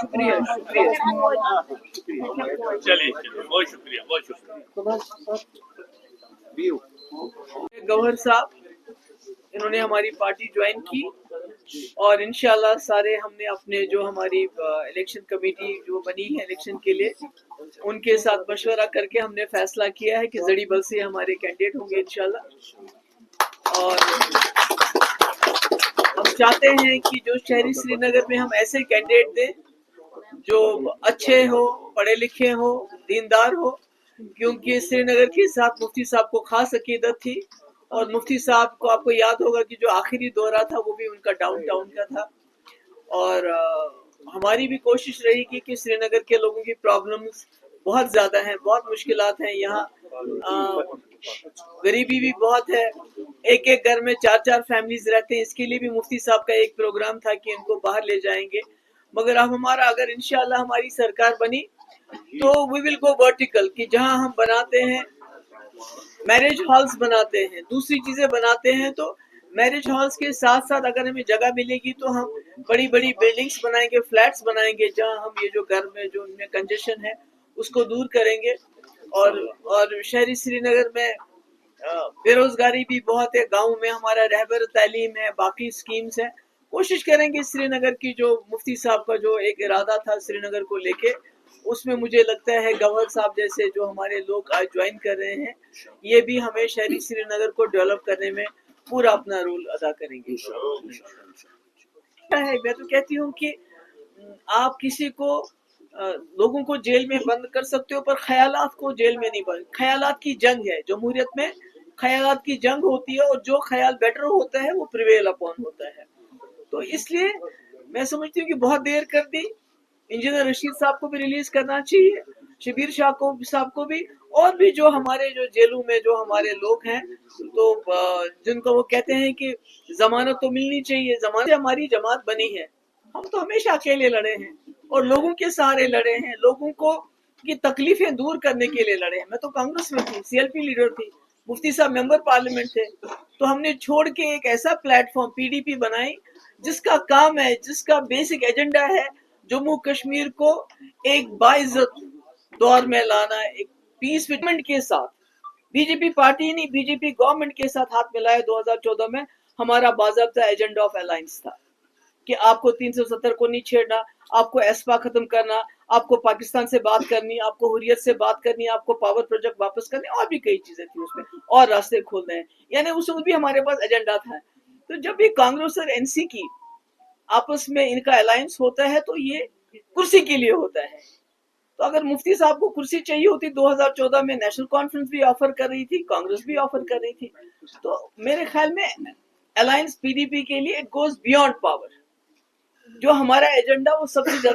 شکریہ چلیے بہت شکریہ بہت شکریہ. گوہر صاحب انہوں نے ہماری پارٹی جوائن کی اور انشاءاللہ سارے ہم نے اپنے جو ہماری الیکشن کمیٹی جو بنی ہے الیکشن کے لیے ان کے ساتھ مشورہ کر کے ہم نے فیصلہ کیا ہے کہ زڑی بل سے ہمارے کینڈیڈیٹ ہوں گے انشاءاللہ. اور ہم چاہتے ہیں کہ جو شہری سری نگر میں ہم ایسے کینڈیڈیٹ دیں جو اچھے ہو, پڑھے لکھے ہو, دیندار ہو, کیونکہ سری نگر کے ساتھ مفتی صاحب کو خاص عقیدت تھی اور مفتی صاحب کو آپ کو یاد ہوگا کہ جو آخری دورہ تھا وہ بھی ان کا ڈاؤن ٹاؤن کا تھا. اور ہماری بھی کوشش رہی کہ سری نگر کے لوگوں کی پرابلمز بہت زیادہ ہیں, بہت مشکلات ہیں یہاں, غریبی بھی بہت ہے, ایک ایک گھر میں 4 فیملیز رہتے ہیں. اس کے لیے بھی مفتی صاحب کا ایک پروگرام تھا کہ ان کو باہر لے جائیں گے, مگر اب ہمارا اگر انشاءاللہ ہماری سرکار بنی تو وی ول گو ورٹیکل, کہ جہاں ہم بناتے ہیں میرج ہالز بناتے ہیں, دوسری چیزیں بناتے ہیں, تو میرج ہالز کے ساتھ ساتھ اگر ہمیں جگہ ملے گی تو ہم بڑی بڑی بلڈنگز بنائیں گے, فلیٹس بنائیں گے, جہاں ہم یہ جو گھر میں جو ان میں کنجیشن ہے اس کو دور کریں گے. اور شہری سری نگر میں بے روزگاری بھی بہت ہے, گاؤں میں ہمارا رہبر تعلیم ہے, باقی اسکیمز ہیں. کوشش کریں گے سری نگر کی جو مفتی صاحب کا جو ایک ارادہ تھا سری نگر کو لے کے, اس میں مجھے لگتا ہے گورنر صاحب جیسے جو ہمارے لوگ آج جوائن کر رہے ہیں یہ بھی ہمیں شہری سری نگر کو ڈیولپ کرنے میں پورا اپنا رول ادا کریں گے. میں تو کہتی ہوں کہ آپ کسی کو لوگوں کو جیل میں بند کر سکتے ہو پر خیالات کو جیل میں نہیں بند. خیالات کی جنگ ہے جمہوریت میں, خیالات کی جنگ ہوتی ہے اور جو خیال بیٹر ہوتا ہے وہ پریویل اپون ہوتا ہے. تو اس لیے میں سمجھتی ہوں کہ بہت دیر کر دی. انجینئر رشید صاحب کو بھی ریلیز کرنا چاہیے, شبیر شاہ صاحب کو بھی, اور بھی جو ہمارے جو جیلوں میں جو ہمارے لوگ ہیں تو جن کو وہ کہتے ہیں کہ ضمانت تو ملنی چاہیے. ضمانت ہماری جماعت بنی ہے, ہم تو ہمیشہ اکیلے لڑے ہیں اور لوگوں کے سہارے لڑے ہیں, لوگوں کو کی تکلیفیں دور کرنے کے لیے لڑے ہیں. میں تو کانگریس میں تھی, سی ایل پی لیڈر تھی, مفتی صاحب ممبر پارلیمنٹ تھے, تو ہم نے چھوڑ کے ایک ایسا plate form P D P بنائی جس کا کام ہے, جس کا بیسک ایجنڈا ہے جموں کشمیر کو ایک باعزت دور میں لانا, ایک پیس گورنمنٹ کے ساتھ. بی جے پی پارٹی نہیں, بی جے پی گورنمنٹ کے ساتھ ہاتھ ملایا 2014 میں. ہمارا باضابطہ ایجنڈا آف الائنس تھا کہ آپ کو 370 کو نہیں چھیڑنا, آپ کو ایسپا ختم کرنا, آپ کو پاکستان سے بات کرنی, آپ کو حریت سے بات کرنی, آپ کو پاور پروجیکٹ واپس کرنے, اور بھی کئی چیزیں تھیں اس میں, اور راستے کھولنے ہیں. یعنی اس میں بھی ہمارے پاس ایجنڈا تھا. تو جب بھی کانگریس اور این سی کی آپس میں ان کا الائنس ہوتا ہے تو یہ کرسی کے لیے ہوتا ہے. تو اگر مفتی صاحب کو کرسی چاہیے ہوتی 2014 میں نیشنل کانفرنس بھی آفر کر رہی تھی, کانگریس بھی آفر کر رہی تھی, تو میرے خیال میں الائنس پی ڈی پی کے لیے اٹ گوز بیونڈ پاور. جو ہمارا ایجنڈا وہ سب سے زیادہ